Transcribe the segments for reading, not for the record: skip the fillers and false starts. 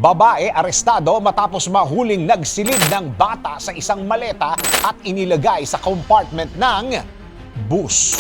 Babae arestado matapos mahuling nagsilid ng bata sa isang maleta at inilagay sa compartment ng bus.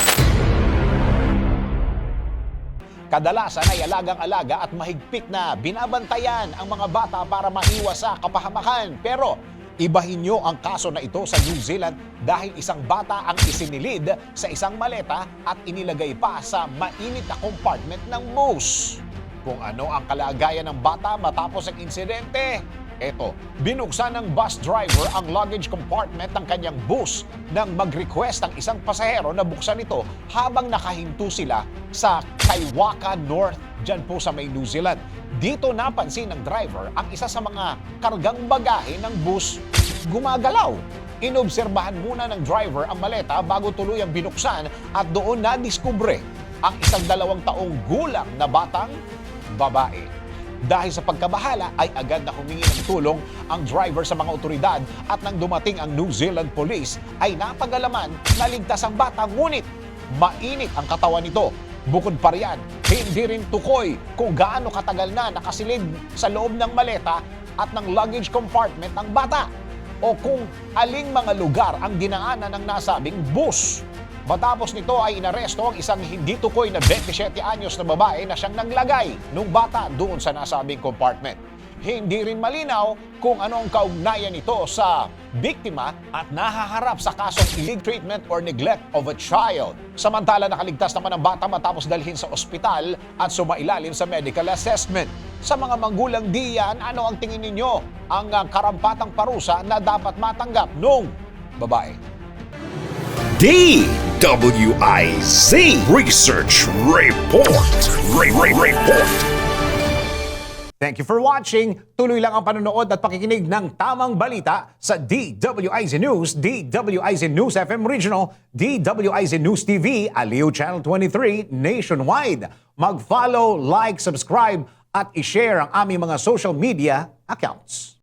Kadalasan ay alagang-alaga at mahigpit na binabantayan ang mga bata para maiwas sa kapahamakan. Pero ibahin nyo ang kaso na ito sa New Zealand dahil isang bata ang isinilid sa isang maleta at inilagay pa sa mainit na compartment ng bus. Kung ano ang kalagayan ng bata matapos ang insidente, eto, binuksan ng bus driver ang luggage compartment ng kanyang bus nang mag-request ang isang pasahero na buksan ito habang nakahinto sila sa Kaiwaka North, dyan po sa may New Zealand. Dito napansin ng driver ang isa sa mga kargang bagahe ng bus gumagalaw. Inobserbahan muna ng driver ang maleta bago tuluyang binuksan at doon nadiskubre ang isang 2 taong gulang na batang babae. Dahil sa pagkabahala ay agad na humingi ng tulong ang driver sa mga otoridad at nang dumating ang New Zealand Police ay napagalaman na ligtas ang bata ngunit mainit ang katawan nito. Bukod pa riyan, hindi rin tukoy kung gaano katagal na nakasilid sa loob ng maleta at ng luggage compartment ang bata o kung aling mga lugar ang dinaanan ng nasabing bus. Matapos nito ay inaresto ang isang hindi tukoy na 27 anyos na babae na siyang naglagay ng bata doon sa nasabing compartment. Hindi rin malinaw kung ano ang kaugnayan nito sa biktima at nahaharap sa kasong illegal treatment or neglect of a child. Samantala nakaligtas naman ang bata matapos dalhin sa ospital at sumailalim sa medical assessment. Sa mga manggulang diyan, ano ang tingin ninyo ang karampatang parusa na dapat matanggap nung babae? DWIZ Research Report. Report. Thank you for watching. Tuloy lang ang panonood at pakikinig ng tamang balita sa DWIZ News, DWIZ News FM Regional, DWIZ News TV, Aliw Channel 23 nationwide. Mag-follow, like, subscribe at i-share ang aming mga social media accounts.